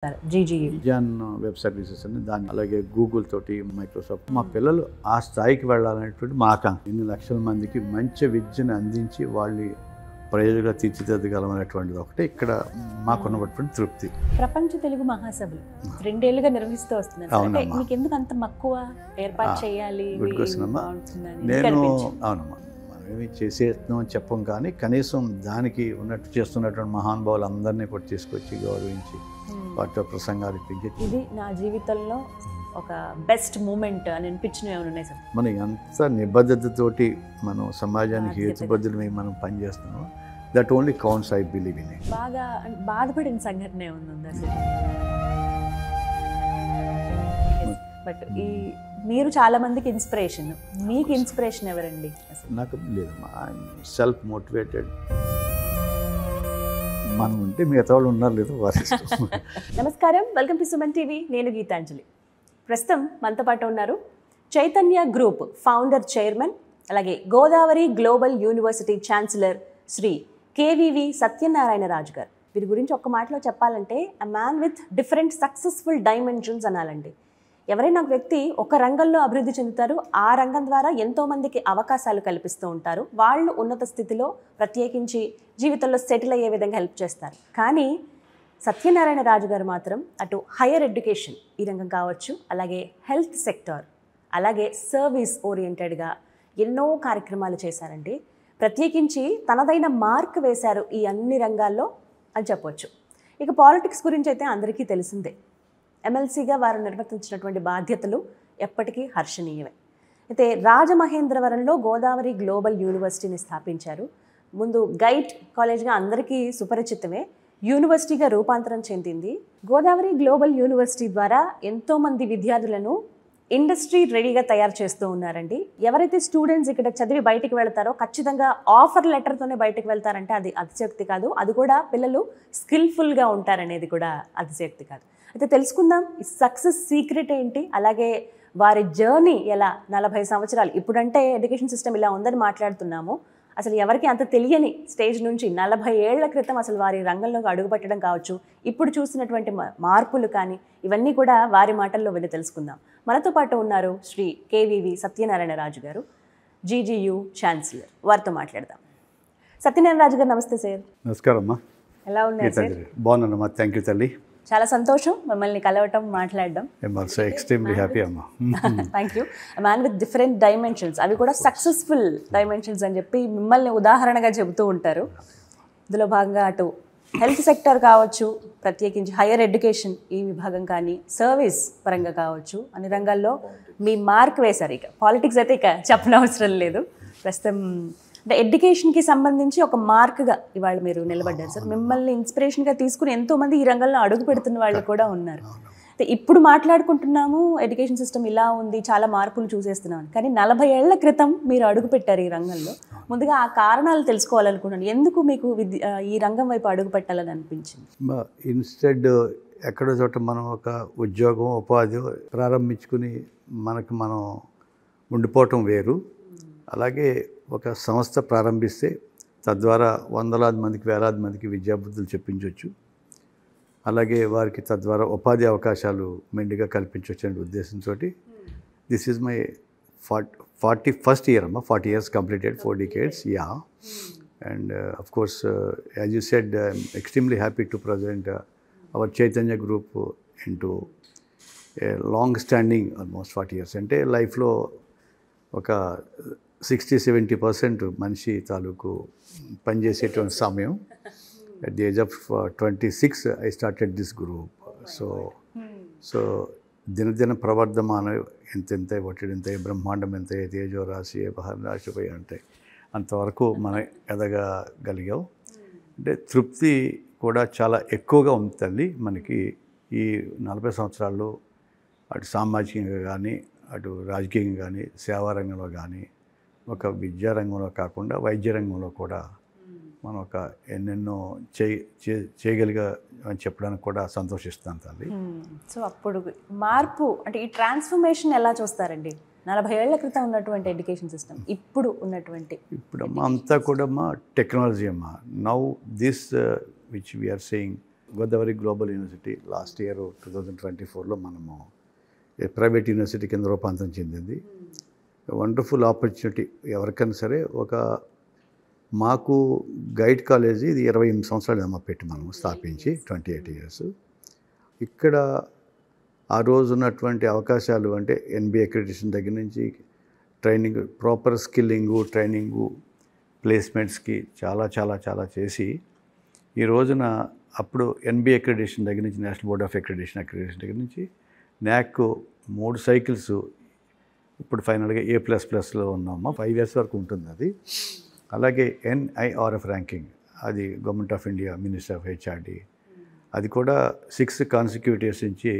జీజీయూ vision web services అని దాన్ని అలాగే గూగుల్ తోటి మైక్రోసాఫ్ట్ మా పిల్లలు ఆ స్థాయికి వెళ్ళాలనేటువంటి మా ఆకాంక్ష. ఇన్ని లక్షల మందికి మంచి విద్యను అందించి వాళ్ళ ప్రయోజకులుగా తీర్చిదిద్దగలమనేటువంటిది ఒకటి ఇక్కడ మాకున్నటువంటి తృప్తి. ప్రపంచ తెలుగు మహాసభలు 2 ఏళ్లుగా నిర్వహిస్తూ వస్తున్నారు. అంటే మీకు ఎందుకు అంత మక్కువ ఏర్పాటు చేయాలి? నేను అవునమ్మా, మనమేమి చేసేస్తున్నాం చెప్పం, కానీ కనీసం దానికి ఉన్నట్టు చేస్తున్నటువంటి మహానుభావులు అందరినీ కూడా తీసుకొచ్చి గౌరవించి వాటితో ప్రసంగాలు ఇప్పించి ఇది నా జీవితంలో ఒక బెస్ట్ మూమెంట్ అని అనిపించినవి ఏమైనా ఉన్నాయి సార్? మనం ఎంత నిబద్ధతతోటి మనం సమాజానికి హేతుబద్ధులమై మనం పనిచేస్తున్నాం, that only counts. I believe in it. బాగా బాధపడిన సంఘటన ఏముందా సార్? బట్ ఈ మీరు చాలా మందికి ఇన్స్పిరేషన్, మీకు ఇన్స్పిరేషన్ ఎవరండి? నాకు లేదమ్మా, ఐఎమ్ సెల్ఫ్ మోటివేటెడ్. మనం ఉంటే మిగతా వాళ్ళు ఉన్నారు లేదు వారి నమస్కారం, వెల్కమ్ టు సుమన్ టీవీ. నేను గీతాంజలి. ప్రస్తుతం మనతో పాటు ఉన్నారు చైతన్య గ్రూప్ ఫౌండర్ చైర్మన్, అలాగే Godavari global university chancellor Shri KVV Satyanarayana Raju గారు. వీరి గురించి ఒక్క మాటలో చెప్పాలంటే a man with different successful dimensions అనాలండి. ఎవరైనా ఒక వ్యక్తి ఒక రంగంలో అభివృద్ధి చెందుతారు, ఆ రంగం ద్వారా ఎంతోమందికి అవకాశాలు కల్పిస్తూ ఉంటారు, వాళ్ళు ఉన్నత స్థితిలో ప్రత్యేకించి జీవితంలో సెటిల్ అయ్యే విధంగా హెల్ప్ చేస్తారు. కానీ సత్యనారాయణ రాజు గారు మాత్రం అటు హైయర్ ఎడ్యుకేషన్ ఈ రంగం కావచ్చు, అలాగే హెల్త్ సెక్టార్, అలాగే సర్వీస్ ఓరియంటెడ్గా ఎన్నో కార్యక్రమాలు చేశారండి. ప్రత్యేకించి తనదైన మార్క్ వేశారు ఈ అన్ని రంగాల్లో అని చెప్పవచ్చు. ఇక పాలిటిక్స్ గురించి అయితే అందరికీ తెలిసిందే. ఎమ్మెల్సీగా వారు నిర్వర్తించినటువంటి బాధ్యతలు ఎప్పటికీ హర్షణీయమే. అయితే రాజమహేంద్రవరంలో గోదావరి గ్లోబల్ యూనివర్సిటీని స్థాపించారు. ముందు గైడ్ కాలేజ్గా అందరికీ సుపరిచితమే, యూనివర్సిటీగా రూపాంతరం చెందింది. గోదావరి గ్లోబల్ యూనివర్సిటీ ద్వారా ఎంతోమంది విద్యార్థులను ఇండస్ట్రీ రెడీగా తయారు చేస్తూ ఉన్నారండి. ఎవరైతే స్టూడెంట్స్ ఇక్కడ చదివి బయటికి వెళ్తారో ఖచ్చితంగా ఆఫర్ లెటర్తోనే బయటకు వెళ్తారంటే అది అతిశయోక్తి కాదు. అది కూడా పిల్లలు స్కిల్ఫుల్గా ఉంటారనేది కూడా అతిశయోక్తి కాదు. అయితే తెలుసుకుందాం ఈ సక్సెస్ సీక్రెట్ ఏంటి, అలాగే వారి జర్నీ ఎలా. 40 సంవత్సరాలు, ఇప్పుడంటే ఎడ్యుకేషన్ సిస్టమ్ ఇలా ఉందని మాట్లాడుతున్నాము, అసలు ఎవరికి అంత తెలియని స్టేజ్ నుంచి 40 ఏళ్ల క్రితం అసలు వారి రంగంలోకి అడుగుపెట్టడం కావచ్చు, ఇప్పుడు చూస్తున్నటువంటి మార్పులు కానీ ఇవన్నీ కూడా వారి మాటల్లో వెళ్ళి తెలుసుకుందాం. మనతో పాటు ఉన్నారు శ్రీ కేవీవి సత్యనారాయణ రాజు గారు, జీజీయూ ఛాన్సలర్. వారితో మాట్లాడదాం. సత్యనారాయణ రాజు గారు నమస్తే సార్. నమస్కారం అమ్మా. ఎలా ఉన్నారు సార్? బాగున్నానమ్మా, థ్యాంక్ యూ తల్లి. చాలా సంతోషం మిమ్మల్ని కలవటం, మాట్లాడడం. ఎక్స్ట్రీమ్లీ హ్యాపీ అమ్మా. Thank you. Man with different dimensions, అవి కూడా సక్సెస్ఫుల్ డైమెన్షన్స్ అని చెప్పి మిమ్మల్ని ఉదాహరణగా చెబుతూ ఉంటారు. ఇందులో భాగంగా అటు హెల్త్ సెక్టర్ కావచ్చు, ప్రత్యేకించి హైయర్ ఎడ్యుకేషన్ ఈ విభాగం కానీ, సర్వీస్ పరంగా కావచ్చు, అన్ని రంగాల్లో మీ మార్క్ వేశారు. ఇక పాలిటిక్స్ అయితే ఇక చెప్పనవసరం లేదు. ప్రస్తుతం అంటే ఎడ్యుకేషన్కి సంబంధించి ఒక మార్క్గా ఇవాళ మీరు నిలబడ్డారు సార్. మిమ్మల్ని ఇన్స్పిరేషన్గా తీసుకుని ఎంతోమంది ఈ రంగంలో అడుగు పెడుతున్న వాళ్ళు కూడా ఉన్నారు. ఇప్పుడు మాట్లాడుకుంటున్నాము ఎడ్యుకేషన్ సిస్టమ్ ఇలా ఉంది, చాలా మార్పులు చూసేస్తున్నాం, కానీ 40 ఏళ్ల క్రితం మీరు అడుగు పెట్టారు ఈ రంగంలో. ముందుగా ఆ కారణాలు తెలుసుకోవాలనుకున్నాను. ఎందుకు మీకు ఈ రంగం వైపు అడుగు పెట్టాలని అనిపించింది? ఇన్స్టెడ్ ఎక్కడో చోట మనం ఒక ఉద్యోగం ఉపాధి ప్రారంభించుకుని మనకు మనం ఉండిపోవటం వేరు. అలాగే ఒక సంస్థ ప్రారంభిస్తే తద్వారా వందలాది మందికి, వేలాది మందికి విద్యాబుద్ధులు చెప్పించవచ్చు, అలాగే వారికి తద్వారా ఉపాధి అవకాశాలు మెండుగా కల్పించవచ్చు అనే ఉద్దేశంతో this is my 41st year అమ్మా. 40 years completed, 4 decades, yeah. And of course as you said, I'm extremely happy to present our Chaitanya group into a long standing almost 40 years. అంటే లైఫ్లో ఒక 60-70% మనిషి తాలూకు పనిచేసేటువంటి సమయం. At the age of 26 I started this group. So దినదిన ప్రవర్ధమాన ఎంతెంత ఒట్టిడెంత బ్రహ్మాండం ఎంత తేజో రాశి రాశిపై అంటే అంతవరకు మనం ఎదగగలిగాం. అంటే తృప్తి కూడా చాలా ఎక్కువగా ఉంది తల్లి మనకి ఈ 40 సంవత్సరాల్లో. అటు సామాజికంగా కానీ, అటు రాజకీయంగా కానీ, సేవా రంగంలో కానీ, ఒక విద్యారంగంలో కాకుండా వైద్య రంగంలో కూడా మనం ఒక ఎన్నెన్నో చేయగలిగా అని చెప్పడానికి కూడా సంతోషిస్తాను తల్లి. సో అప్పుడు మార్పు అంటే ఈ ట్రాన్స్ఫర్మేషన్ ఎలా చూస్తారండి? 40 ఏళ్ల క్రితం ఉన్నటువంటి ఎడ్యుకేషన్ సిస్టమ్, ఇప్పుడు ఉన్నటువంటి అమ్మ అంతా కూడా అమ్మా టెక్నాలజీ అమ్మా. Now this which we are saying Godavari global university last year 2024లో మనము ప్రైవేట్ యూనివర్సిటీ కింద రూపాంతరం చెందింది. వండర్ఫుల్ ఆపర్చునిటీ ఎవరికైనా సరే. మాకు గైడ్ కాలేజీ ఇది 28 సంవత్సరాలు అమ్మ పెట్టి మనం స్థాపించి 28 ఇయర్స్. ఇక్కడ ఆ రోజు ఉన్నటువంటి అవకాశాలు అంటే NBA అక్రిడిటేషన్ దగ్గర నుంచి ట్రైనింగ్, ప్రాపర్ స్కిల్లింగు, ట్రైనింగు, ప్లేస్మెంట్స్కి చాలా చాలా చాలా చేసి ఈ రోజున అప్పుడు NBA అక్రిడిటేషన్ దగ్గర నుంచి, నేషనల్ బోర్డ్ ఆఫ్ అక్రిడిటేషన్ దగ్గర నుంచి NAAC 3 సైకిల్స్ ఇప్పుడు ఫైనల్గా A++లో ఉన్నామా. 5 years వరకు ఉంటుంది అది. అలాగే NIRF ర్యాంకింగ్, అది government of India, minister of HRD, అది కూడా 6 కాన్సిక్యూటివ్ ఇయర్స్ నుంచి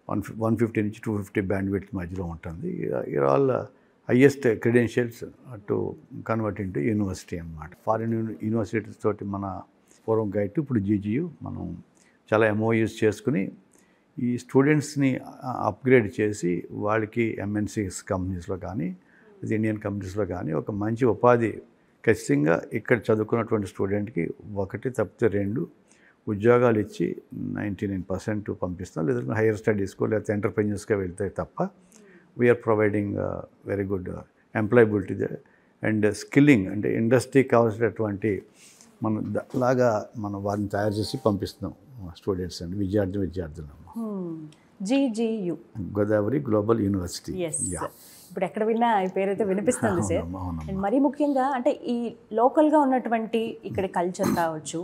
150 నుంచి 250 బ్యాండ్ విడ్త్ మధ్యలో ఉంటుంది. All highest credentials to convert into university అన్నమాట. ఫారిన్ యూనివర్సిటీస్ తోటి మన పూర్వం గైడ్ ఇప్పుడు GGU మనం చాలా MOUs చేసుకుని ఈ స్టూడెంట్స్ని అప్గ్రేడ్ చేసి వాళ్ళకి MNCs కంపెనీస్లో కానీ, ఇండియన్ కంపెనీస్లో కానీ ఒక మంచి ఉపాధి ఖచ్చితంగా ఇక్కడ చదువుకున్నటువంటి స్టూడెంట్కి 1 తప్పితే 2 ఉద్యోగాలు ఇచ్చి 99% పంపిస్తాం. లేదంటే హైయర్ స్టడీస్కో లేకపోతే ఎంటర్ప్రెన్యూర్స్గా వెళ్తే తప్ప we're providing very good employability and skilling, అంటే ఇండస్ట్రీకి కావాల్సినటువంటి లాగా మనం వారిని తయారు చేసి పంపిస్తున్నాం స్టూడెంట్స్ అండి, విద్యార్థులు. GGU Godavari global university. ఇప్పుడు ఎక్కడ విన్నా ఈ పేరైతే వినిపిస్తుంది సార్. అండ్ మరీ ముఖ్యంగా అంటే ఈ లోకల్గా ఉన్నటువంటి ఇక్కడ కల్చర్ కావచ్చు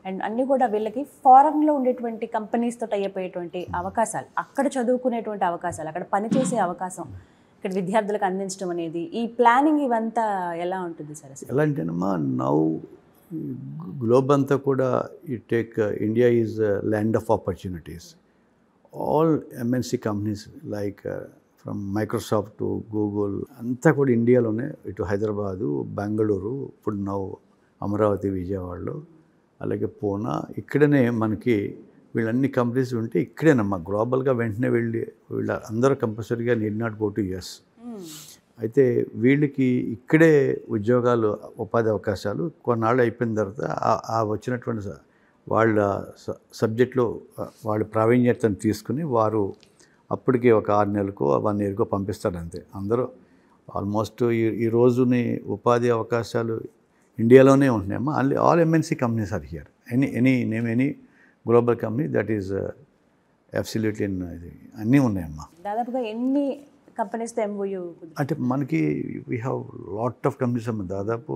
అండ్ అన్నీ కూడా వీళ్ళకి ఫారెన్లో ఉండేటువంటి కంపెనీస్తో అయిపోయేటువంటి అవకాశాలు, అక్కడ చదువుకునేటువంటి అవకాశాలు, అక్కడ పనిచేసే అవకాశం ఇక్కడ విద్యార్థులకు అందించడం అనేది, ఈ ప్లానింగ్ ఇవంతా ఎలా ఉంటుంది సార్? ఎలా అంటేనమ్మా, నౌ గ్లోబ్ అంతా కూడా ఈ take India is land of opportunities. All MNC companies like from Microsoft to Google అంతా కూడా ఇండియాలోనే, ఇటు హైదరాబాదు, బెంగళూరు, ఇప్పుడు నౌ అమరావతి, విజయవాడలో, అలాగే పూనా, ఇక్కడనే మనకి వీళ్ళన్ని కంపెనీస్ ఉంటే ఇక్కడేనమ్మా గ్లోబల్గా వెంటనే వీళ్ళ అందరూ కంపల్సరీగా need not go to US. అయితే వీళ్ళకి ఇక్కడే ఉద్యోగాలు, ఉపాధి అవకాశాలు కొన్నాళ్ళు అయిపోయిన తర్వాత ఆ వచ్చినటువంటి వాళ్ళ సబ్జెక్ట్లో వాళ్ళ ప్రావీణ్యతను తీసుకుని వారు అప్పటికి ఒక 6 నెలలకో 1 yearకో పంపిస్తారు అంతే. అందరూ ఆల్మోస్ట్ ఈ రోజుని ఉపాధి అవకాశాలు ఇండియాలోనే ఉంటున్నాయమ్మా. All MNC companies are here. Any global company that is absolutely అన్నీ ఉన్నాయమ్మా. దాదాపుగా ఎన్ని కంపెనీస్తో MOU అంటే మనకి we have lot of companies అమ్మా. దాదాపు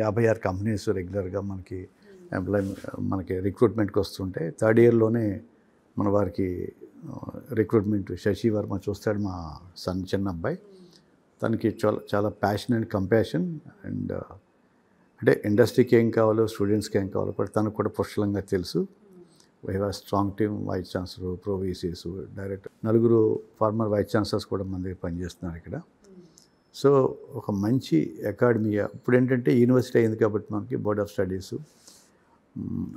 56 కంపెనీస్ రెగ్యులర్గా మనకి రిక్రూట్మెంట్కి వస్తుంటే 3rd yearలోనే మన వారికి రిక్రూట్మెంట్ శశి వర్మ చూస్తాడు, మా చిన్న అబ్బాయి. తనకి చాలా ప్యాషన్ అండ్ కంపాషన్ అండ్ అంటే ఇండస్ట్రీకి ఏం కావాలో, స్టూడెంట్స్కి ఏం కావాలో కూడా తనకు కూడా పుష్కలంగా తెలుసు. We have strong team, vice chancellor, pro VCs, director, 4 former vice chancellors కూడా మన దగ్గర పనిచేస్తున్నారు ఇక్కడ. సో ఒక మంచి అకాడమీ. ఇప్పుడు ఏంటంటే యూనివర్సిటీ అయింది కాబట్టి మనకి బోర్డ్ ఆఫ్ స్టడీస్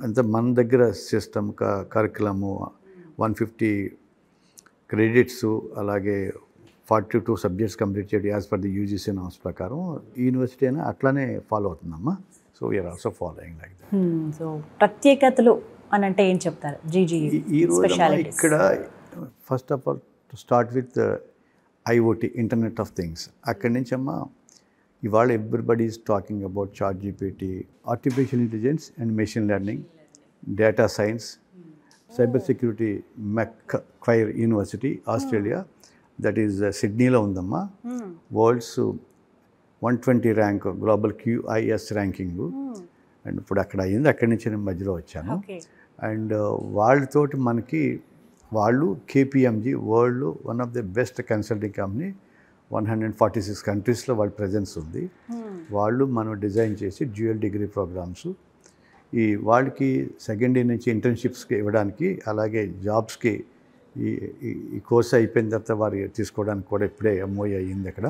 అంత మన దగ్గర సిస్టమ్, కరికులము, 150 క్రెడిట్స్, అలాగే 42 సబ్జెక్ట్స్ కంప్లీట్ చేయడం as per the UGC norms ప్రకారం యూనివర్సిటీ అయినా అట్లానే ఫాలో అవుతుందమ్మా. So we are also following like that. So ప్రత్యేకతలు అని అంటే ఏం చెప్తారు? ఈ రోజు ఇక్కడ first of all to start with IoT, internet of things. అక్కడి నుంచి అమ్మా ఇవాళ everybody is talking about ChatGPT, artificial intelligence and machine learning, data science, cyber security. Macquarie university, Australia, that is సిడ్నీలో ఉందమ్మా. World's 120 rank global QIS ranking. And ఇప్పుడు అక్కడ అయ్యింది, అక్కడి నుంచి నేను మధ్యలో వచ్చాను. అండ్ వాళ్ళతోటి మనకి వాళ్ళు KPMG వరల్డ్లో one of the best consulting company, 146 కంట్రీస్లో వాళ్ళ ప్రెజెన్స్ ఉంది. వాళ్ళు మనం డిజైన్ చేసి డ్యూయల్ డిగ్రీ ప్రోగ్రామ్స్ వాళ్ళకి 2nd year నుంచి ఇంటర్న్షిప్స్కి ఇవ్వడానికి, అలాగే జాబ్స్కి ఈ కోర్స్ అయిపోయిన తర్వాత వారు తీసుకోవడానికి కూడా ఇప్పుడే MOU అయ్యింది అక్కడ.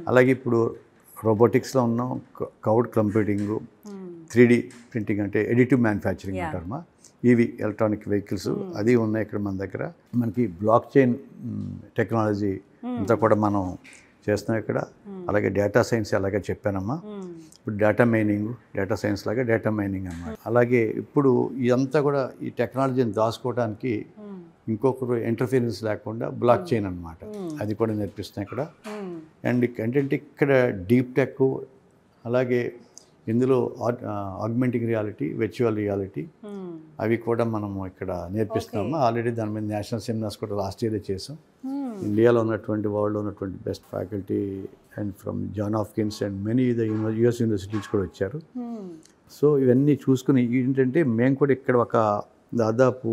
అలాగే ఇప్పుడు రోబోటిక్స్లో ఉన్నాం, క్లౌడ్ కంప్యూటింగ్, 3D ప్రింటింగ్ అంటే ఎడిటివ్ మ్యానుఫ్యాక్చరింగ్ అంటారమ్మా. ఇవి ఎలక్ట్రానిక్ వెహికల్స్ అది ఉన్నాయి ఇక్కడ మన దగ్గర. మనకి బ్లాక్ చైన్ టెక్నాలజీ అంతా కూడా మనం చేస్తున్నాం ఇక్కడ. అలాగే డేటా సైన్స్ అలాగే చెప్పానమ్మా. ఇప్పుడు డేటా మైనింగ్, డేటా సైన్స్ లాగా డేటా మైనింగ్ అన్నమాట. అలాగే ఇప్పుడు ఇదంతా కూడా ఈ టెక్నాలజీని దాచుకోవడానికి ఇంకొకరు ఇంటర్ఫీరెన్స్ లేకుండా బ్లాక్ చైన్ అనమాట, అది కూడా నేర్పిస్తున్నాయి ఇక్కడ. అండ్ ఏంటంటే ఇక్కడ డీప్ టెక్, అలాగే ఇందులో ఆగ్మెంటింగ్ రియాలిటీ, వర్చువల్ రియాలిటీ అవి కూడా మనము ఇక్కడ నేర్పిస్తున్నాము. ఆల్రెడీ దాని మీద నేషనల్ సెమినార్స్ కూడా లాస్ట్ ఇయర్ చేసాం. ఇండియాలో ఉన్నటువంటి, వరల్డ్లో ఉన్నటువంటి best faculty and from John Hopkins and many US universities కూడా వచ్చారు. సో ఇవన్నీ చూసుకుని ఏంటంటే మేము కూడా ఇక్కడ ఒక దాదాపు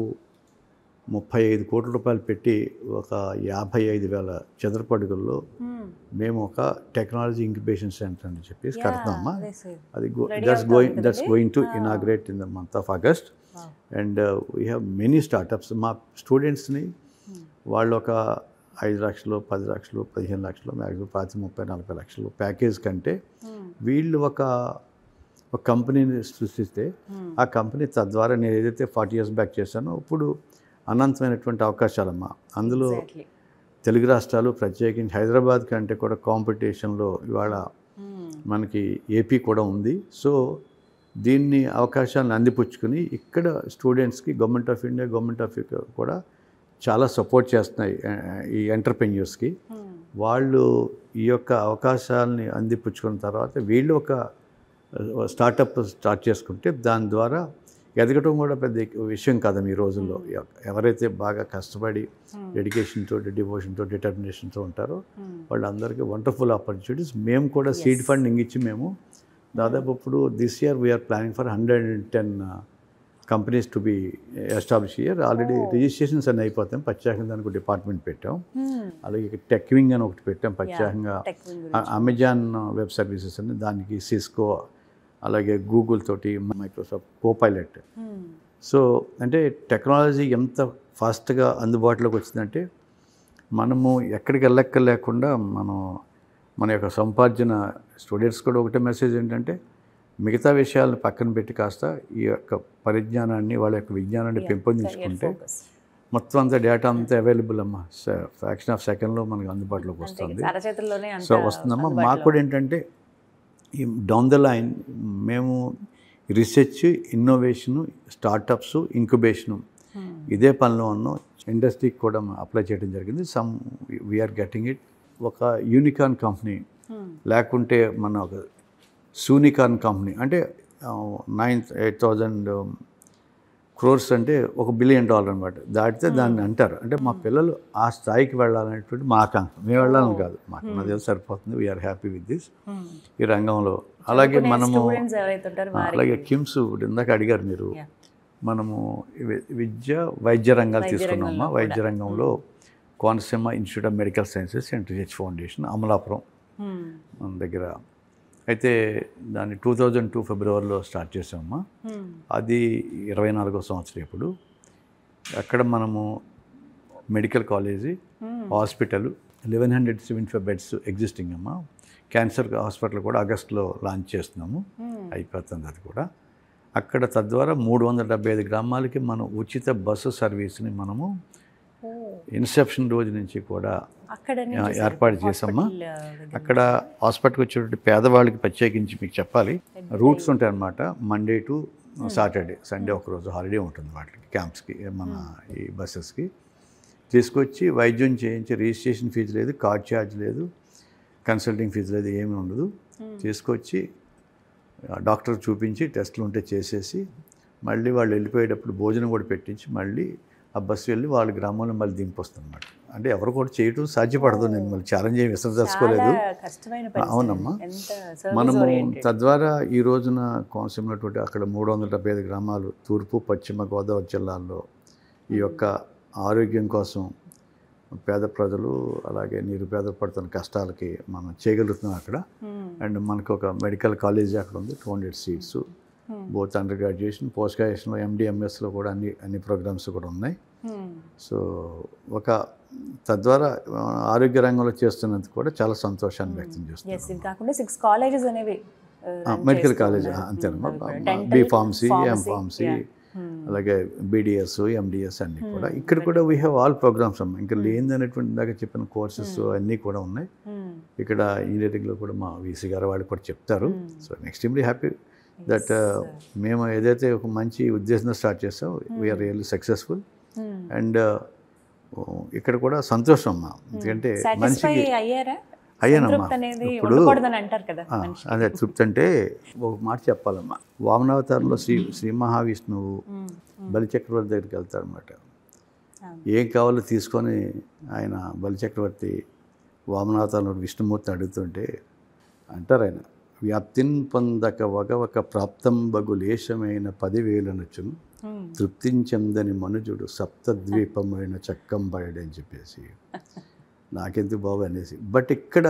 35 కోట్ల రూపాయలు పెట్టి ఒక 55,000 చదరపు అడుగుల్లో మేము ఒక టెక్నాలజీ ఇంక్యుబేషన్ సెంటర్ అని చెప్పేసి కడతామమ్మా. అది that's going to inaugurate in the month of August. And we have many startups. మా స్టూడెంట్స్ని వాళ్ళు ఒక 5 లక్షలు, 10 లక్షలు, 15 లక్షలు, మ్యాక్సిమం 30-40 లక్షలు ప్యాకేజ్ కంటే వీళ్ళు ఒక కంపెనీని సృష్టిస్తే ఆ కంపెనీ తద్వారా నేను ఏదైతే 40 years బ్యాక్ చేశానో ఇప్పుడు అనంతమైనటువంటి అవకాశాలమ్మా. అందులో తెలుగు రాష్ట్రాలు, ప్రత్యేకించి హైదరాబాద్ కంటే కూడా కాంపిటీషన్లో ఇవాళ మనకి ఏపీ కూడా ఉంది. సో దీన్ని అవకాశాలను అందిపుచ్చుకుని ఇక్కడ స్టూడెంట్స్కి government of India, government of కూడా చాలా సపోర్ట్ చేస్తున్నాయి ఈ ఎంటర్ప్రెన్యూర్స్కి. వాళ్ళు ఈ యొక్క అవకాశాలని అందిపుచ్చుకున్న తర్వాత వీళ్ళు ఒక స్టార్టప్ స్టార్ట్ చేసుకుంటే దాని ద్వారా ఎదగటం కూడా పెద్ద విషయం కాదు ఈ రోజుల్లో. ఎవరైతే బాగా కష్టపడి డెడికేషన్తో, డివోషన్తో, డిటర్మినేషన్తో ఉంటారో వాళ్ళందరికీ వండర్ఫుల్ ఆపర్చునిటీస్. మేము కూడా సీడ్ ఫండింగ్ ఇచ్చి మేము దాదాపు ఇప్పుడు this year we're planning for 110 companies to be establish year. Already registrations అన్నీ అయిపోతాం. ప్రత్యేకంగా దానికి ఒక డిపార్ట్మెంట్ పెట్టాం. అలాగే టెక్వింగ్ అని ఒకటి పెట్టాం ప్రత్యేకంగా. అమెజాన్ వెబ్ సర్వీసెస్ అని, దానికి సిస్కో, అలాగే గూగుల్ తోటి మైక్రోసాఫ్ట్ కోపైలట్. సో అంటే టెక్నాలజీ ఎంత ఫాస్ట్గా అందుబాటులోకి వచ్చిందంటే మనము ఎక్కడికి వెళ్ళక్కర్లేకుండా మన యొక్క సంపార్జన. స్టూడెంట్స్ కూడా ఒకటే మెసేజ్ ఏంటంటే మిగతా విషయాలను పక్కన పెట్టి కాస్త ఈ యొక్క పరిజ్ఞానాన్ని, వాళ్ళ యొక్క విజ్ఞానాన్ని పెంపొందించుకుంటే మొత్తం అంతా డేటా అంతా అవైలబుల్ అమ్మా. ఫ్రాక్షన్ ఆఫ్ సెకండ్లో మనకు అందుబాటులోకి వస్తుంది. సో వస్తుందమ్మా. మాకు కూడా ఏంటంటే ఈ డౌన్ ద లైన్ మేము రీసెర్చ్, ఇన్నోవేషను, స్టార్టప్స్, ఇంక్యుబేషను ఇదే పనిలో ఉన్నాం. ఇండస్ట్రీకి కూడా అప్లై చేయడం జరిగింది. We're getting it. ఒక యూనికార్న్ కంపెనీ లేకుంటే మన ఒక సూనికార్న్ కంపెనీ అంటే 8,000 crores అంటే $1 billion అనమాట. దాటితే దాన్ని అంటారు. అంటే మా పిల్లలు ఆ స్థాయికి వెళ్ళాలనేటువంటి మా ఆకాంక్ష. మేము వెళ్ళాలని కాదు, మాకు నాది సరిపోతుంది. వీఆర్ హ్యాపీ విత్ దిస్ ఈ రంగంలో. అలాగే మనము అలాగే కిమ్స్ ఇందాక అడిగారు మీరు, మనము వైద్య రంగాలు తీసుకున్నామా. వైద్య రంగంలో Konaseema institute of medical sciences and research foundation Amalapuram మన దగ్గర అయితే దాన్ని 2002 ఫిబ్రవరిలో స్టార్ట్ చేసామమ్మా. అది 24వ సంవత్సరం ఇప్పుడు. అక్కడ మనము medical college, hospital, 1175 beds existing అమ్మా. క్యాన్సర్ హాస్పిటల్ కూడా ఆగస్టులో లాంచ్ చేస్తున్నాము, అయిపోతుంది అది కూడా. అక్కడ తద్వారా 375 గ్రామాలకి మనం ఉచిత బస్సు సర్వీస్ని మనము ఇన్సెప్షన్ రోజు నుంచి కూడా ఏర్పాటు చేసామా. అక్కడ హాస్పిటల్కి వచ్చేటువంటి పేదవాళ్ళకి ప్రత్యేకించి మీకు చెప్పాలి, రూట్స్ ఉంటాయన్నమాట. మండే టు సాటర్డే, సండే ఒకరోజు హాలిడే ఉంటుంది వాటికి, క్యాంప్స్కి, మన ఈ బస్సెస్కి తీసుకొచ్చి వైద్యం చేయించి రిజిస్ట్రేషన్ ఫీజు లేదు, కార్డ్ ఛార్జ్ లేదు, కన్సల్టింగ్ ఫీజు లేదు, ఏమీ ఉండదు. తీసుకొచ్చి డాక్టర్ చూపించి టెస్టులు ఉంటే చేసేసి మళ్ళీ వాళ్ళు వెళ్ళిపోయేటప్పుడు భోజనం కూడా పెట్టించి మళ్ళీ ఆ బస్సు వెళ్ళి వాళ్ళ గ్రామంలో మళ్ళీ దింపొస్తుంది అన్నమాట. అంటే ఎవరు కూడా చేయటం సాధ్యపడదు. నేను మళ్ళీ ఛాలెంజ్ ఏమి విసర్దలుచుకోలేదు. అవునమ్మా. మనము తద్వారా ఈ రోజున కోనసీమ అక్కడ 375 గ్రామాలు తూర్పు, పశ్చిమ గోదావరి జిల్లాల్లో ఈ యొక్క ఆరోగ్యం కోసం పేద ప్రజలు అలాగే నిరుపేదలు పడుతున్న కష్టాలకి మనం చేయగలుగుతున్నాం అక్కడ. అండ్ మనకు ఒక మెడికల్ కాలేజీ అక్కడ ఉంది, 200 seats, both under graduation, post గ్రాడ్యుయేషన్లో, MD/MSలో కూడా అన్ని ప్రోగ్రామ్స్ కూడా ఉన్నాయి. సో ఒక తద్వారా ఆరోగ్య రంగంలో చేస్తున్నందుకు కూడా చాలా సంతోషాన్ని వ్యక్తం చేస్తున్నాం. కాకుండా 6 colleges అనేవి మెడికల్ కాలేజ్ అంతేనమ్మా. B.Pharmacy, M.Pharmacy, అలాగే BDS, MDS అన్నీ కూడా ఇక్కడ కూడా వీ హ్యావ్ ఆల్ ప్రోగ్రామ్స్ అమ్మా. ఇంకా లేదనేటువంటి ఇందాక చెప్పిన కోర్సెస్ అన్నీ కూడా ఉన్నాయి. ఇక్కడ ఇంజనీరింగ్లో కూడా మా వీసీ గారు వాళ్ళు కూడా చెప్తారు. సో ఎక్స్ట్రీమ్లీ హ్యాపీ దట్ మేము ఏదైతే ఒక మంచి ఉద్దేశంతో స్టార్ట్ చేస్తాం వీఆర్ రియల్లీ సక్సెస్ఫుల్. అండ్ ఇక్కడ కూడా సంతోషం అమ్మా, ఎందుకంటే మనిషికి అయ్యానమ్మా. ఇప్పుడు అదే తృప్తి అంటే ఒక మాట చెప్పాలమ్మా, వామనావతారంలో శ్రీ మహావిష్ణువు బలిచక్రవర్తి దగ్గరికి వెళ్తాడు అనమాట. ఏం కావాలో తీసుకొని ఆయన బలిచక్రవర్తి వామనావతారంలో విష్ణుమూర్తి అడుగుతుంటే అంటారు ఆయన, వ్యాప్తిన్ పొందక ఒక ప్రాప్తం బగులేశమైన 10,000 నచ్చును, తృప్తించందని మనుజుడు సప్తద్వీపమైన చక్కంబడి అని చెప్పేసి నాకెందుకు బాబు అనేసి. బట్ ఇక్కడ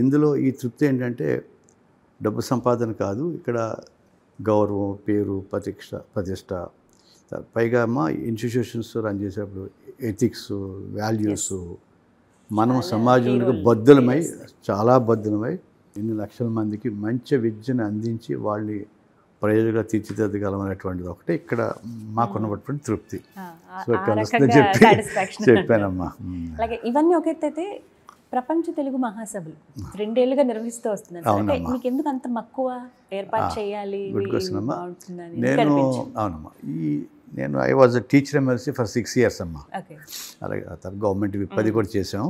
ఇందులో ఈ తృప్తి ఏంటంటే డబ్బు సంపాదన కాదు, ఇక్కడ గౌరవం, పేరు, ప్రతిష్ట, పైగా మా ఇన్స్టిట్యూషన్స్ రన్ చేసేటప్పుడు ఎథిక్స్, వాల్యూస్, మనం సమాజంలో బద్దులమై చాలా బద్దులమై ఇన్ని లక్షల మందికి మంచి విద్యను అందించి వాళ్ళని ప్రయోజనంగా తీర్చిదిద్దగలమనేటువంటిది ఒకటే ఇక్కడ మాకున్నటువంటి తృప్తి. సో చెప్పానమ్మా. అలాగే ఇవన్నీ ఒక ఎత్తైతే ప్రపంచ తెలుగు మహాసభలు 2 ఏళ్లుగా నిర్వహిస్తూ వస్తున్నారు. మీకు ఎందుకు అంత మక్కువ ఏర్పాటు చేయాలి? అవునమ్మా, నేను I was teacher MLC for 6 years అమ్మా. అలాగే తర్వాత గవర్నమెంట్ విప్పది కూడా చేసాం.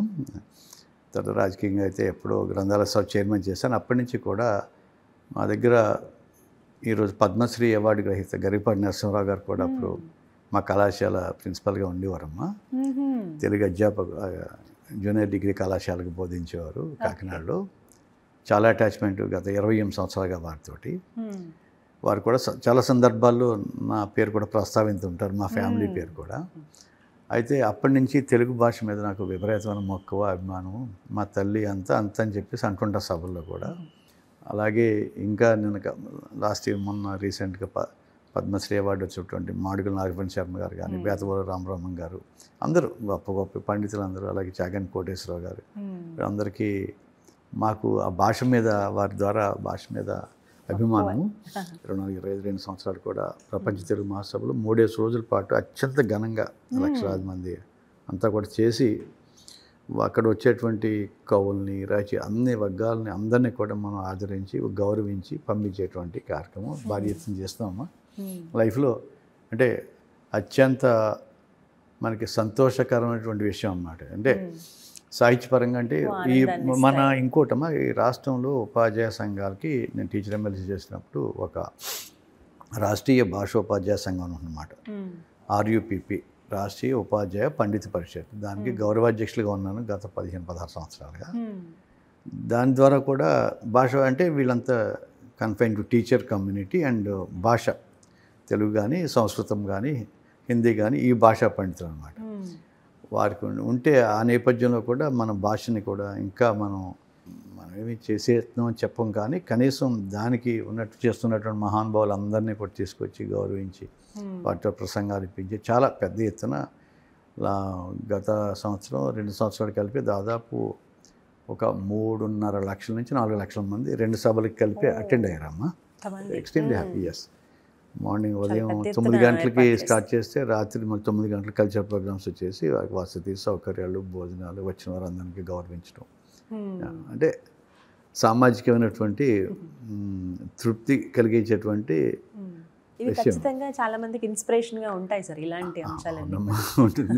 తర్వాత రాజకీయంగా అయితే ఎప్పుడో గ్రంథాల సభ చైర్మన్ చేశాను. అప్పటి నుంచి కూడా మా దగ్గర ఈరోజు పద్మశ్రీ అవార్డు గ్రహీత గరిపాటి నరసింహరావు గారు కూడా అప్పుడు మా కళాశాల ప్రిన్సిపల్గా ఉండేవారమ్మా. తెలుగు అధ్యాపక జూనియర్ డిగ్రీ కళాశాలకు బోధించేవారు కాకినాడలో. చాలా అటాచ్మెంట్ గత 28 సంవత్సరాలుగా వారితోటి. వారు కూడా చాలా సందర్భాల్లో నా పేరు కూడా ప్రస్తావిస్తుంటారు, మా ఫ్యామిలీ పేరు కూడా. అయితే అప్పటి నుంచి తెలుగు భాష మీద నాకు విపరీతమైన మక్కువ, అభిమానం. మా తల్లి అంత అని చెప్పేసి అంటుంటా సభల్లో కూడా. అలాగే ఇంకా నేను లాస్ట్ ఇయర్ మొన్న రీసెంట్గా పద్మశ్రీ అవార్డు వచ్చేటువంటి మాడుగుల నాగపండి శర్మ గారు కానీ, బేతవోలు రామబ్రహ్మం గారు, అందరూ గొప్ప గొప్ప పండితులు అందరూ, అలాగే చాగంటి కోటేశ్వరరావు గారు, అందరికీ మాకు ఆ భాష మీద, వారి ద్వారా భాష మీద అభిమానము. 22 సంవత్సరాలు కూడా ప్రపంచ తెలుగు మహాసభలో 3 రోజుల పాటు అత్యంత ఘనంగా లక్షలాది మంది అంతా కూడా చేసి అక్కడ వచ్చేటువంటి కవుల్ని, అన్ని వర్గాలని అందరినీ కూడా మనం ఆదరించి గౌరవించి పంపించేటువంటి కార్యక్రమం భారీ ఎత్తున చేస్తామమ్మా. లైఫ్లో అంటే అత్యంత మనకి సంతోషకరమైనటువంటి విషయం అన్నమాట. అంటే సాహిత్యపరంగా అంటే మన ఇంకోటమ్మా, ఈ రాష్ట్రంలో ఉపాధ్యాయ సంఘాలకి నేను టీచర్ ఎమ్మెల్సీ చేసినప్పుడు ఒక రాష్ట్రీయ భాషోపాధ్యాయ సంఘం అన్నమాట, RUPP, రాష్ట్రీయ ఉపాధ్యాయ పండిత పరిషత్. దానికి గౌరవాధ్యక్షులుగా ఉన్నాను గత 15-16 సంవత్సరాలుగా. దాని ద్వారా కూడా భాష అంటే వీళ్ళంతా confine to teacher community and భాష, తెలుగు కానీ, సంస్కృతం కానీ, హిందీ కానీ, ఈ భాషా పండితులు అనమాట. వారికి ఉంటే ఆ నేపథ్యంలో కూడా మన భాషని కూడా ఇంకా మనమేమి చేసేస్తున్నాం చెప్పం, కానీ కనీసం దానికి ఉన్నట్టు చేస్తున్నటువంటి మహానుభావులు అందరినీ కూడా తీసుకొచ్చి గౌరవించి వాటితో ప్రసంగాలు ఇప్పించి చాలా పెద్ద ఎత్తున గత సంవత్సరం 2 సంవత్సరాలు కలిపి దాదాపు ఒక 3.5 లక్షల నుంచి 4 లక్షల మంది 2 సభలకు కలిపి అటెండ్ అయ్యారమ్మా. Extremely happy. ఎస్, మార్నింగ్ ఉదయం 9 గంటలకి స్టార్ట్ చేస్తే రాత్రి మళ్ళీ 9 గంటలకు కల్చర్ ప్రోగ్రామ్స్ వచ్చేసి వారికి వసతి సౌకర్యాలు, భోజనాలు, వచ్చిన వారందరికీ గౌరవించడం, అంటే సామాజికమైనటువంటి తృప్తి కలిగించేటువంటి ఇవి ఖచ్చితంగా చాలా మందికి ఇన్స్పిరేషన్గా ఉంటాయి సార్ ఇలాంటి అంశాలన్నీ. ఉంటుంది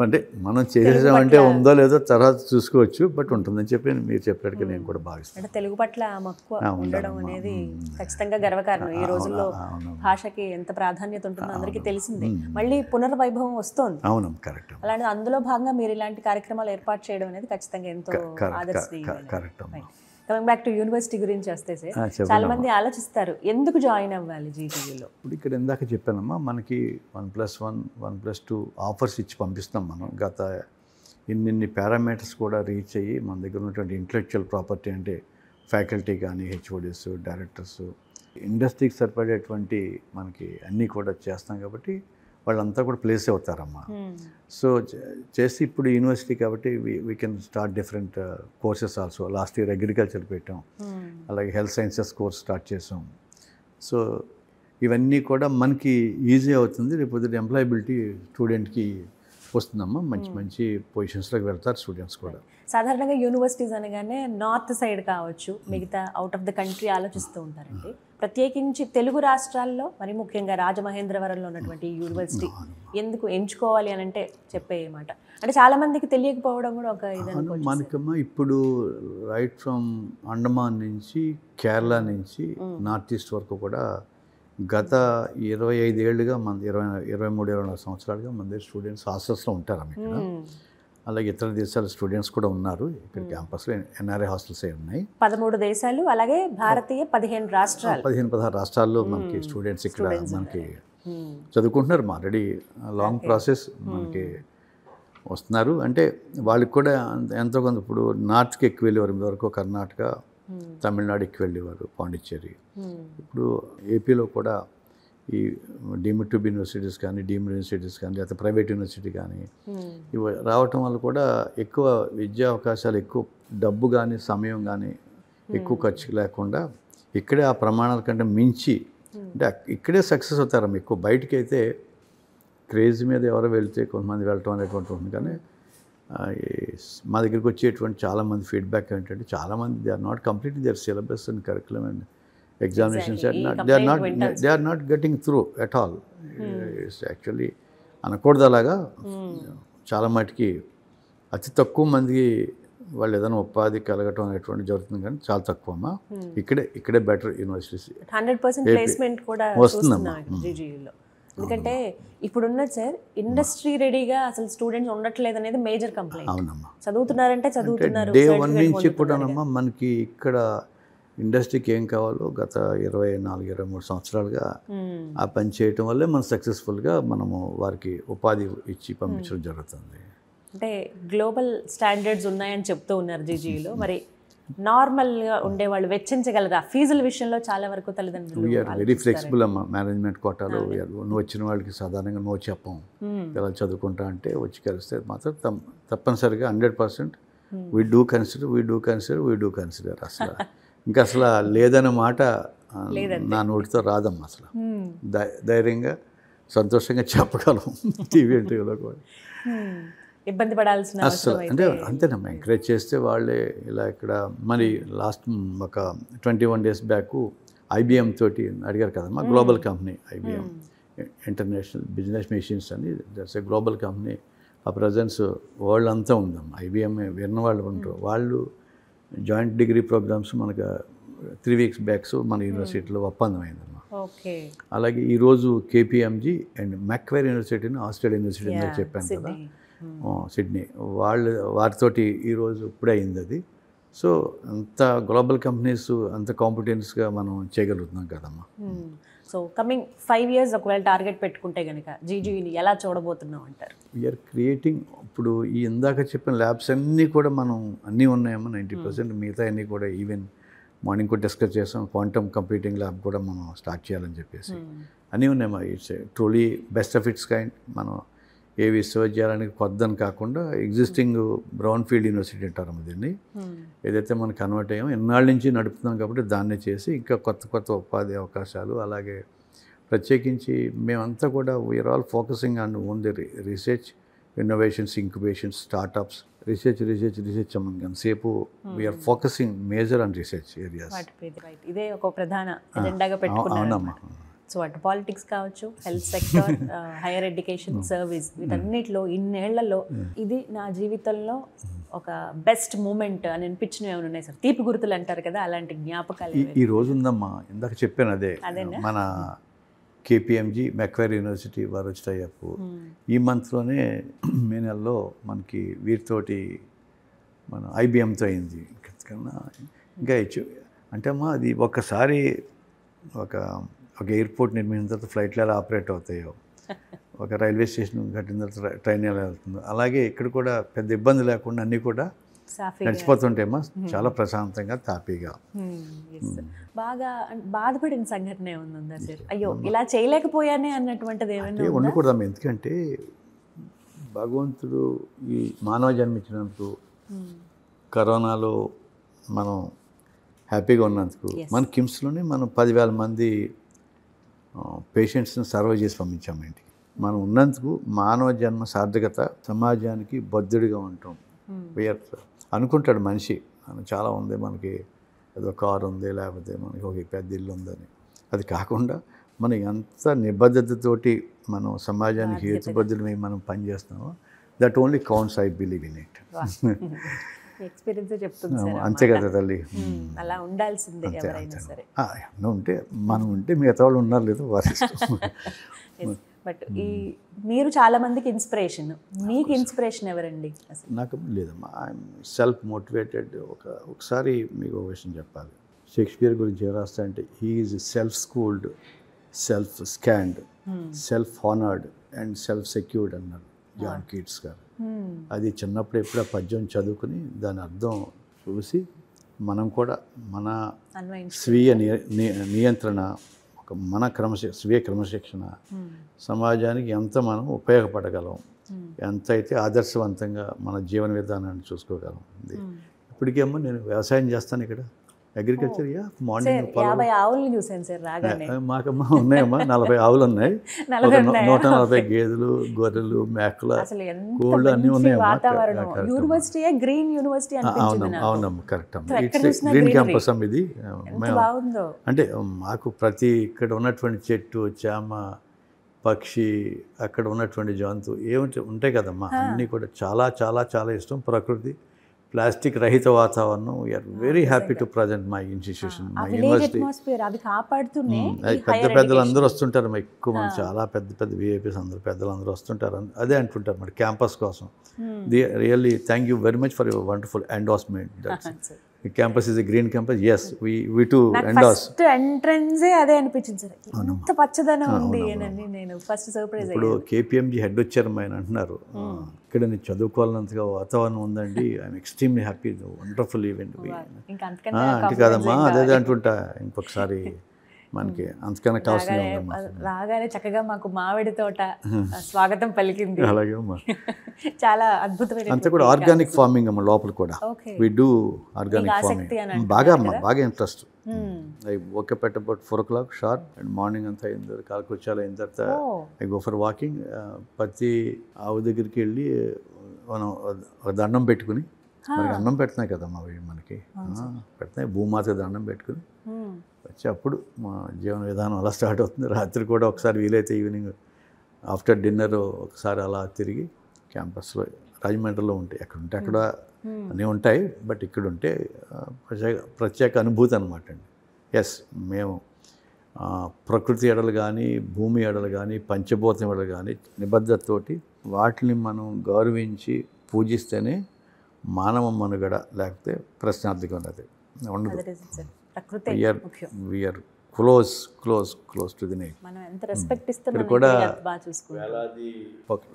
అంటే మనం చేసేసామంటే ఉందో లేదో తర్వాత చూసుకోవచ్చు, బట్ ఉంటుందని చెప్పి మీరు చెప్పినట్టుగా నేను కూడా భావిస్తాను. అంటే తెలుగు పట్ల మక్కువ ఉండడం అనేది ఖచ్చితంగా గర్వకారణం. ఈ రోజుల్లో భాషకి ఎంత ప్రాధాన్యత ఉంటుందో అందరికీ తెలిసిందే. మళ్ళీ పునర్వైభవం వస్తోంది. అవును, కరెక్ట్. అలాంటి అందులో భాగంగా మీరు ఇలాంటి కార్యక్రమాలు ఏర్పాటు చేయడం అనేది ఖచ్చితంగా ఎంతో ఆదర్శనీయం. Correct. Coming back to university గురించి వస్తే సార్, చాలా మంది ఆలోచిస్తారు ఎందుకు జాయిన్ అవ్వాలి జీటీయూలో. ఇప్పుడు ఇక్కడ ఇందాక చెప్పానమ్మా, మనకి 1+1, 1+2 ఆఫర్స్ ఇచ్చి పంపిస్తాం మనం. గత ఇన్ని పారామీటర్స్ కూడా రీచ్ అయ్యి మన దగ్గర ఉన్నటువంటి ఇంటలెక్చువల్ ప్రాపర్టీ అంటే ఫ్యాకల్టీ కానీ, HODs, డైరెక్టర్స్, ఇండస్ట్రీకి సరిపడేటువంటి మనకి అన్నీ కూడా చేస్తాం కాబట్టి వాళ్ళంతా కూడా ప్లేస్ అవుతారమ్మా. సో చేసి ఇప్పుడు యూనివర్సిటీ కాబట్టి we can start different courses also. Last year agriculture పెట్టాం, అలాగే హెల్త్ సైన్సెస్ కోర్స్ స్టార్ట్ చేసాం. సో ఇవన్నీ కూడా మనకి ఈజీ అవుతుంది. రేపు ఎంప్లాయబిలిటీ స్టూడెంట్కి వస్తుందమ్మా. మంచి మంచి పొజిషన్స్లోకి వెళ్తారు స్టూడెంట్స్ కూడా. సాధారణంగా యూనివర్సిటీస్ అనగానే నార్త్ సైడ్ కావచ్చు, మిగతా అవుట్ ఆఫ్ ద కంట్రీ ఆలోచిస్తూ ఉంటారండి. ప్రత్యేకించి తెలుగు రాష్ట్రాల్లో మరి ముఖ్యంగా రాజమహేంద్రవరంలో ఉన్నటువంటి యూనివర్సిటీ ఎందుకు ఎంచుకోవాలి అని అంటే చెప్పే మాట అంటే చాలా మందికి తెలియకపోవడం కూడా ఒక ఇది. మనకమ్మా ఇప్పుడు రైట్ ఫ్రమ్ అండమాన్ నుంచి కేరళ నుంచి నార్త్ ఈస్ట్ వరకు కూడా గత 25 ఏళ్ళుగా మన 23-24 సంవత్సరాలుగా మన దగ్గర స్టూడెంట్స్ హాస్టల్స్లో ఉంటారు ఇక్కడ. అలాగే ఇతర దేశాల స్టూడెంట్స్ కూడా ఉన్నారు ఇక్కడ క్యాంపస్లో. ఎన్ఆర్ఐ హాస్టల్స్ ఉన్నాయి 13 దేశాలు, అలాగే భారతీయ 15 రాష్ట్రాలు, 16 రాష్ట్రాల్లో మనకి స్టూడెంట్స్ ఇక్కడ మనకి చదువుకుంటున్నారు. ఆల్రెడీ లాంగ్ ప్రాసెస్ మనకి వస్తున్నారు. అంటే వాళ్ళకి కూడా ఎంతో కొంత ఇప్పుడు నార్త్కి ఎక్కువ వెళ్ళేవారు వరకు, కర్ణాటక తమిళనాడు ఎక్కువ వెళ్ళేవారు, పాండిచ్చేరి. ఇప్పుడు ఏపీలో కూడా ఈ డీమ్డ్ టు బి యూనివర్సిటీస్ కానీ, డీమ్డ్ యూనివర్సిటీస్ కానీ, లేకపోతే ప్రైవేట్ యూనివర్సిటీ కానీ ఇవి రావటం వల్ల కూడా ఎక్కువ విద్యా అవకాశాలు, ఎక్కువ డబ్బు కానీ సమయం కానీ ఎక్కువ ఖర్చు లేకుండా ఇక్కడే ఆ ప్రమాణాల కంటే మించి అంటే ఇక్కడే సక్సెస్ అవుతారు. ఎక్కువ బయటికి అయితే క్రేజ్ మీద ఎవరో వెళ్తే కొంతమంది వెళ్ళటం అనేటువంటి ఉంది. కానీ మా దగ్గరికి వచ్చేటువంటి చాలామంది ఫీడ్బ్యాక్ ఏంటంటే చాలామంది they are not completing their syllabus and curriculum and examinations they are not getting through at all. It's actually అనకూడదు అలాగా. చాలా మటుకి అతి తక్కువ మందికి వాళ్ళు ఏదైనా ఉపాధి కలగటం అనేటువంటి జరుగుతుంది, కానీ చాలా తక్కువ అమ్మా. ఇక్కడే బెటర్ యూనివర్సిటీస్ 100% ప్లేస్మెంట్ కూడా వస్తుందమ్మా జీజీయూలో. ఎందుకంటే ఇప్పుడున్న సార్ ఇండస్ట్రీ రెడీగా అసలు స్టూడెంట్స్ ఉండట్లేదు అనేది మేజర్ కంప్లైంట్. అవునమ్మా. చదువుతున్నారంటే చదువుతున్నారు. డే 1 నుంచి కూడానమ్మా మనకి ఇక్కడ ఇండస్ట్రీకి ఏం కావాలో గత 24-23 సంవత్సరాలుగా ఆ పని చేయటం వల్లే మనం సక్సెస్ఫుల్గా మనము వారికి ఉపాధి ఇచ్చి పంపించడం జరుగుతుంది. అంటే గ్లోబల్ స్టాండర్డ్స్ ఉన్నాయని చెప్తూ ఉన్నారు జీజీలో. మరి నార్మల్గా ఉండేవాళ్ళు వెచ్చించగలరా? ఫీజుల విషయంలో చాలా వరకు తల్లిదండ్రులు వీఆర్ వెరీ ఫ్లెక్సిబుల్ అమ్మా. మేనేజ్మెంట్ కోటాలో నువ్వు వచ్చిన వాళ్ళకి సాధారణంగా నో చెప్పం. ఎలా చదువుకుంటా అంటే వచ్చి కలిస్తే మాత్రం తప్పనిసరిగా 100% వీ డూ కన్సిడర్. అసలు ఇంకా అసలు లేదనే మాట నా నోటితో రాదమ్మా. అసలు ధైర్యంగా సంతోషంగా చెప్పగలం టీవీ ఇంటర్వ్యూలో కూడా. ఇబ్బంది పడాల్సిన అసలు అంటే అంతేనమ్మా. ఎంకరేజ్ చేస్తే వాళ్ళే ఇలా ఇక్కడ మరి లాస్ట్ ఒక 21 days బ్యాక్ IBM తోటి అడిగారు కదమ్మా. Global company IBM international business machines అని, దట్స్ ఏ గ్లోబల్ కంపెనీ. ఆ ప్రజెన్స్ వరల్డ్ అంతా ఉందమ్మా. IBM విన్న వాళ్ళు ఉంటారు. వాళ్ళు జాయింట్ డిగ్రీ ప్రోగ్రామ్స్ మనకు 3 weeks బ్యాక్స్ మన యూనివర్సిటీలో ఒప్పందం అయిందమ్మా. అలాగే ఈరోజు KPMG అండ్ మెక్వైర్ యూనివర్సిటీని ఆస్ట్రేలియా యూనివర్సిటీ అని చెప్పాను కదా, సిడ్నీ, వారితోటి ఈరోజు ఇప్పుడే అయింది అది. సో అంత గ్లోబల్ కంపెనీస్ అంత కాంపిటెన్స్గా మనం చేయగలుగుతున్నాం కదమ్మా. సో కమింగ్ 5 years ఒకవేళ టార్గెట్ పెట్టుకుంటే కనుక జీజీని ఎలా చూడబోతున్నాం అంటారు? వీఆర్ క్రియేటింగ్ ఇప్పుడు ఈ ఇందాక చెప్పిన ల్యాబ్స్ అన్నీ కూడా మనం అన్నీ ఉన్నాయమ్మా. 90% మిగతా అన్నీ కూడా ఈవెన్ మార్నింగ్ కూడా డిస్కస్ చేస్తాం. క్వాంటమ్ కంప్యూటింగ్ ల్యాబ్ కూడా మనం స్టార్ట్ చేయాలని చెప్పేసి అన్నీ ఉన్నాయమ్మా. It's truly best of it's kind. మనం ఏ విశ్వవిద్యాలయానికి కొద్దని కాకుండా ఎగ్జిస్టింగ్ బ్రౌన్ ఫీల్డ్ యూనివర్సిటీ అంటారమ్మ దీన్ని. ఏదైతే మనం కన్వర్ట్ అయ్యామో ఎన్నాళ్ళ నుంచి నడుపుతున్నాం కాబట్టి దాన్నే చేసి ఇంకా కొత్త ఉపాధి అవకాశాలు, అలాగే ప్రత్యేకించి మేమంతా కూడా we are all focusing on own the research, innovations, incubations, startups, research సేపు we are focusing major on research areas. ఇదే ఒక ప్రధాన ఎజెండాగా పెట్టుకున్నాం. సో అటు పాలిటిక్స్ కావచ్చు, health sector, higher education, service, వీటన్నిటిలో ఇన్నేళ్లలో ఇది నా జీవితంలో ఒక బెస్ట్ మూమెంట్ అని అనిపించినవి ఏమైనా ఉన్నాయి సార్? తీపి గుర్తులు అంటారు కదా, అలాంటి జ్ఞాపకాలు ఈ రోజు ఉందమ్మా. ఇందాక చెప్పాను అదే మన KPMG మెక్వైర్ యూనివర్సిటీ వారు వచ్చాయప్పు ఈ మంత్లోనే మే నెలలో మనకి వీరితోటి మన IBMతో అయింది. కన్నా ఇంకా అంటే అమ్మా అది ఒక్కసారి ఒక ఎయిర్పోర్ట్ నిర్మించిన తర్వాత ఫ్లైట్లు ఎలా ఆపరేట్ అవుతాయో, ఒక రైల్వే స్టేషన్ కట్టిన తర్వాత ట్రైన్ ఎలా వెళ్తుందో, అలాగే ఇక్కడ కూడా పెద్ద ఇబ్బంది లేకుండా అన్నీ కూడా నడిచిపోతుంటేమో చాలా ప్రశాంతంగా తాపీగా. బాగా బాధపడిన సంఘటన ఏమన్నా సార్? అయ్యో ఇలా చేయలేకపోయానే అన్నటువంటిది ఏమైనా ఉండకూడదమ్మా. ఎందుకంటే భగవంతుడు ఈ మానవ జన్మించినందుకు, కరోనాలో మనం హ్యాపీగా ఉన్నందుకు మన కిమ్స్లోనే మనం 10,000 మంది పేషెంట్స్ని సర్వ్ చేసి పంపించాము ఇంటికి. మనం ఉన్నందుకు మానవ జన్మ సార్థకత, సమాజానికి బద్ధుడిగా ఉంటాం. వీఆర్ అనుకుంటాడు మనిషి చాలా ఉంది, మనకి ఏదో కారు ఉంది, లేకపోతే మనకి ఒక పెద్ద ఇల్లు ఉందని. అది కాకుండా మనం ఎంత నిబద్ధతతోటి మనం సమాజానికి హేతుబద్ధులమై మనం పనిచేస్తున్నామో, that only counts. I believe in it. Experience చెప్తుంది సార్. అంతే కదా తల్లి, అలా ఉండాల్సిందే ఎవరైనా సరే. ఉంటే మనం ఉంటే మిగతా వాళ్ళు ఉన్నారు లేదు వారి ఇష్టం. బట్ ఈ మీరు చాలా మందికి ఇన్స్పిరేషన్, మీకు ఇన్స్పిరేషన్ ఎవరండి అసలు? నాకు లేదమ్మా, ఐఎమ్ సెల్ఫ్ మోటివేటెడ్. ఒకసారి మీకు ఒక విషయం చెప్పాలి. షేక్స్పియర్ గురించి ఏం రాస్తా అంటే, he is self schooled, self scanned, self honoured and self secured అన్నారు జాన్ కీట్స్ గారు. అది చిన్నప్పుడు ఎప్పుడో పద్యం చదువుకుని దాని అర్థం చూసి మనం కూడా మన స్వీయ నియంత్రణ, మన స్వీయ క్రమశిక్షణ, సమాజానికి ఎంత మనం ఉపయోగపడగలం, ఎంత అయితే ఆదర్శవంతంగా మన జీవన విధానాన్ని చూసుకోగలం. ఇప్పటికేమో నేను వ్యవసాయం చేస్తాను ఇక్కడ, అగ్రికల్చర్. మార్నింగ్ 50 ఆవులను చూసాను సార్ రాగానే. మాకమ్మా ఉన్నాయమ్మా, 40 ఆవులు ఉన్నాయి, 140 గేదెలు, గొర్రెలు, మేకలు, కోళ్ళు అన్నీ ఉన్నాయమ్మా. యూనివర్సిటీ గ్రీన్ యూనివర్సిటీ అవునమ్మా, కరెక్ట్ అమ్మా. ఇట్స్ గ్రీన్ క్యాంపస్ అమ్మ ఇది. అంటే మాకు ప్రతి ఇక్కడ ఉన్నటువంటి చెట్టు, చేమ, పక్షి, అక్కడ ఉన్నటువంటి జంతువు ఏమిటి ఉంటాయి కదమ్మా, అన్నీ కూడా చాలా చాలా చాలా ఇష్టం. ప్రకృతి, ప్లాస్టిక్ రహిత వాతావరణం. We're very happy to present my institution, my university. పెద్దలు అందరూ వస్తుంటారు, ఎక్కువ మంది చాలా పెద్ద పెద్ద విఐపీస్ అందరూ పెద్దలు అందరూ వస్తుంటారు. అదే అంటుంటారు మరి క్యాంపస్ కోసం. Really thank you very much for your wonderful endorsement. The campus is a green campus. Yes, we too endorse. First entrance అదే అనిపించింది సార్, ఎంత పచ్చదనం ఉంది అని నేను ఫస్ట్ సర్ప్రైజ్. ఇప్పుడు కేపీఎంజీ హెడ్ వచ్చారు ఆయన అంటున్నారు, ఇక్కడ నేను చదువుకోవాలన్నంతగా వాతావరణం ఉందండి, I'm extremely happy, wonderful event. అంటే కదమ్మా, అదే అంటుంటా. ఇంకొకసారి మనకి అంతకన్నా కావాల్సిన రాగానే చక్కగా మాకు మామిడి తోట స్వాగతం పలికింది. అలాగే చాలా అద్భుతమైన, అంతా కూడా ఆర్గానిక్ ఫార్మింగ్ అమ్మ. లోపల కూడా వి డూ ఆర్గానిక్ ఫార్మింగ్. బాగా interest. I woke up about 4 o'clock sharp, and morning అంతా అయిన తర్వాత కాలకృత్యాలు అయిన తర్వాత ఐ గో ఫర్ వాకింగ్. ప్రతి ఆవు దగ్గరికి వెళ్ళి మనం ఒక దండం పెట్టుకుని, మనకి అన్నం పెడుతున్నాయి కదమ్మా మనకి, పెడుతున్నాయి భూమాత దండం పెట్టుకుని వచ్చి అప్పుడు మా జీవన విధానం అలా స్టార్ట్ అవుతుంది. రాత్రి కూడా ఒకసారి వీలైతే ఈవినింగ్ ఆఫ్టర్ డిన్నర్ ఒకసారి అలా తిరిగి క్యాంపస్లో రాజమండ్రిలో ఉంటాయి, ఎక్కడ ఉంటే అక్కడ అన్నీ ఉంటాయి, బట్ ఇక్కడ ఉంటే ప్రత్యేక అనుభూతి అనమాట అండి. ఎస్, మేము ప్రకృతి ఎడలు కానీ, భూమి ఎడలు కానీ, పంచభూతం ఎడలు కానీ నిబద్ధతతోటి వాటిని మనం గౌరవించి పూజిస్తేనే మానవ మనుగడ, లేకపోతే ప్రశ్నార్థకం అది ఉండదు. We're close to the nature. మనం ఎంత రెస్పెక్ట్ ఇస్తామో ఇక్కడ కూడా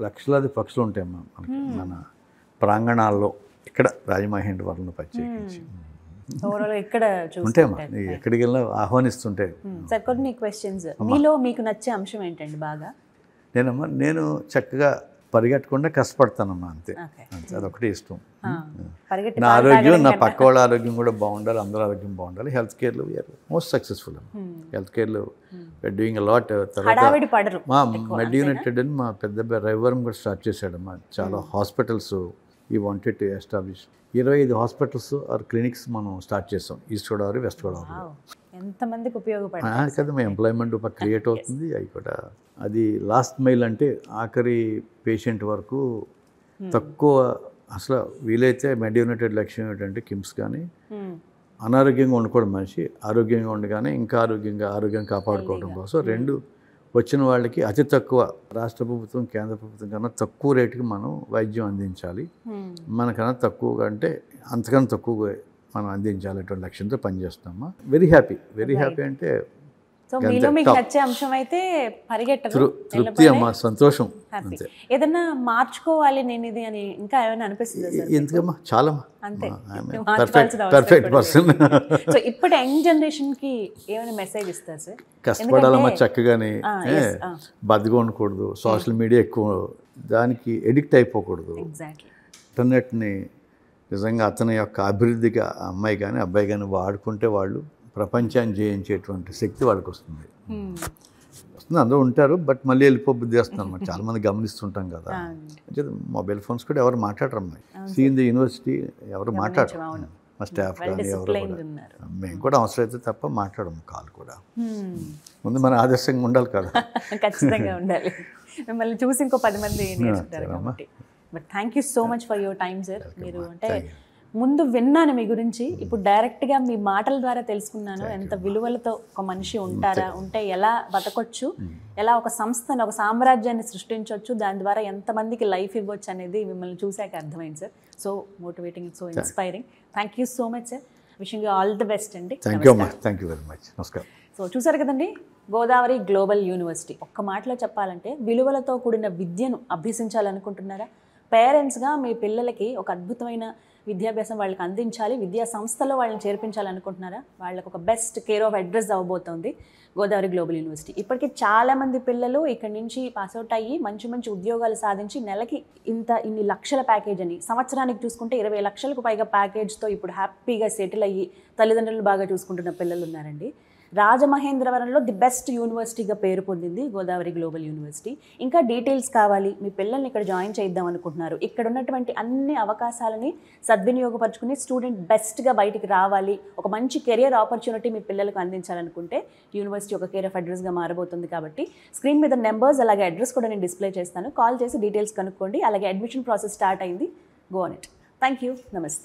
లక్షలాది పక్షులు ఉంటాయమ్మా మనకి మన ప్రాంగణాల్లో. ఇక్కడ రాజమహేంద్రవరంలో ప్రత్యేకించి ఇక్కడ ఉంటాయమ్మా, ఎక్కడికి వెళ్ళినా ఆహ్వానిస్తుంటాయి. సార్ కొన్ని క్వశ్చన్స్, మీలో మీకు నచ్చే అంశం ఏంటండి బాగా? నేను చక్కగా పరిగెట్టకుండా కష్టపడతానమ్మా, అంతే. అదొకటి ఇష్టం. నా ఆరోగ్యం, నా పక్క వాళ్ళ ఆరోగ్యం కూడా బాగుండాలి, అందరూ ఆరోగ్యం బాగుండాలి. హెల్త్ కేర్లో వీఆర్ మోస్ట్ సక్సెస్ఫుల్. హెల్త్ కేర్లో వీఆర్ డూయింగ్ అ లాట్. తర్వాత మా మెడ్యూనెటెడ్ అని మా పెద్ద రవివారం కూడా స్టార్ట్ చేశాడమ్మా. చాలా హాస్పిటల్స్ ఈ wanted to establish 25 hospitals or clinics మనం స్టార్ట్ చేస్తాం, ఈస్ట్ గోదావరి, వెస్ట్ గోదావరి. ఎంతమందికి ఉపయోగపడుతుంది కదా, మా ఎంప్లాయ్మెంట్ క్రియేట్ అవుతుంది. అవి కూడా అది లాస్ట్ మైల్ అంటే ఆఖరి పేషెంట్ వరకు తక్కువ. అసలు వీలైతే మెడ్యూనెటెడ్ లక్ష్యం ఏంటంటే కిమ్స్ కానీ అనారోగ్యంగా ఉండకూడదు మనిషి, ఆరోగ్యంగా ఉండగానే ఇంకా ఆరోగ్యం కాపాడుకోవడం కోసం రెండు వచ్చిన వాళ్ళకి అతి తక్కువ, రాష్ట్ర ప్రభుత్వం కేంద్ర ప్రభుత్వం కన్నా తక్కువ రేటుకి మనం వైద్యం అందించాలి. మనకన్నా తక్కువగా అంటే అంతకన్నా తక్కువగా మనం అందించాలటువంటి లక్ష్యంతో పనిచేస్తామా. వెరీ హ్యాపీ అంటే తృప్తి అమ్మా, సంతోషం. ఏదన్నా మార్చుకోవాలి నేను ఇది అని ఇంకా ఏమైనా అనిపిస్తుంది? ఎందుకమ్మా, చాలా పర్ఫెక్ట్ పర్సన్. సో ఇప్పుడు యంగ్ జనరేషన్ కి ఏమైనా మెసేజ్ ఇస్తారు సార్? కష్టపడాలమ్మా చక్కగానే, బద్దగా ఉండకూడదు, సోషల్ మీడియా ఎక్కువ దానికి ఎడిక్ట్ అయిపోకూడదు. ఇంటర్నెట్ని నిజంగా అతని యొక్క అభివృద్ధిగా అమ్మాయి కానీ అబ్బాయి కానీ వాడుకుంటే వాళ్ళు ప్రపంచాన్ని జయించేటువంటి శక్తి వాళ్ళకి వస్తుంది. అనిపిస్తుంది, అందరూ ఉంటారు, బట్ మళ్ళీ వెళ్ళిపోబుద్ధి చేస్తున్నాను అనమాట. చాలా మంది గమనిస్తుంటాం కదా, అంటే మొబైల్ ఫోన్స్ కూడా ఎవరు మాట్లాడరు. సీన్ ది యూనివర్సిటీ ఎవరు మాట్లాడరు, మా స్టాఫ్ కానీ ఎవరు కూడా. మేము కూడా అవసరం అయితే తప్ప మాట్లాడము కాల్ కూడా. ముందు మన ఆదర్శంగా ఉండాలి కదా. ఖచ్చితంగా ఉండాలి, మిమ్మల్ని చూసి ఇంకో 10 మంది నేర్చుకుంటారు కాబట్టి. But thank you so much for your time sir. మీరు అంటే ముందు విన్నాను మీ గురించి, ఇప్పుడు డైరెక్ట్గా మీ మాటల ద్వారా తెలుసుకున్నాను ఎంత విలువలతో ఒక మనిషి ఉంటారా, ఉంటే ఎలా బతకొచ్చు, ఎలా ఒక సంస్థను ఒక సామ్రాజ్యాన్ని సృష్టించవచ్చు, దాని ద్వారా ఎంతమందికి లైఫ్ ఇవ్వచ్చు అనేది మిమ్మల్ని చూశాక అర్థమైంది sir. So motivating, so inspiring. Thank you so much sir. Wishing you all the best అండి. Thank you very much. నమస్కారం. సో చూసారు కదండి, గోదావరి గ్లోబల్ యూనివర్సిటీ. ఒక్క మాటలో చెప్పాలంటే విలువలతో కూడిన విద్యను అభ్యసించాలనుకుంటున్నారా? పేరెంట్స్గా మీ పిల్లలకి ఒక అద్భుతమైన విద్యాభ్యాసం వాళ్ళకి అందించాలి, విద్యా సంస్థలో వాళ్ళని చేర్పించాలనుకుంటున్నారా? వాళ్ళకి ఒక బెస్ట్ కేర్ ఆఫ్ అడ్రస్ అవ్వబోతోంది గోదావరి గ్లోబల్ యూనివర్సిటీ. ఇప్పటికీ చాలామంది పిల్లలు ఇక్కడి నుంచి పాస్అవుట్ అయ్యి మంచి మంచి ఉద్యోగాలు సాధించి నెలకి ఇన్ని లక్షల ప్యాకేజ్ అని, సంవత్సరానికి చూసుకుంటే 20 లక్షలకు పైగా ప్యాకేజ్తో ఇప్పుడు హ్యాపీగా సెటిల్ అయ్యి తల్లిదండ్రులు బాగా చూసుకుంటున్న పిల్లలు ఉన్నారండి. రాజమహేంద్రవరంలో ది బెస్ట్ యూనివర్సిటీగా పేరు పొందింది గోదావరి గ్లోబల్ యూనివర్సిటీ. ఇంకా డీటెయిల్స్ కావాలి, మీ పిల్లల్ని ఇక్కడ జాయిన్ చేద్దాం అనుకుంటున్నారు, ఇక్కడ ఉన్నటువంటి అన్ని అవకాశాలని సద్వినియోగపరచుకుని స్టూడెంట్ బెస్ట్గా బయటికి రావాలి, ఒక మంచి కెరియర్ ఆపర్చునిటీ మీ పిల్లలకు అందించాలనుకుంటే యూనివర్సిటీ ఒక కేర్ ఆఫ్ అడ్రస్గా మారబోతుంది. కాబట్టి స్క్రీన్ మీద నెంబర్స్ అలాగే అడ్రస్ కూడా నేను డిస్ప్లే చేస్తాను, కాల్ చేసి డీటెయిల్స్ కనుక్కోండి. అలాగే అడ్మిషన్ ప్రాసెస్ స్టార్ట్ అయింది, go on it. Thank you, నమస్తే.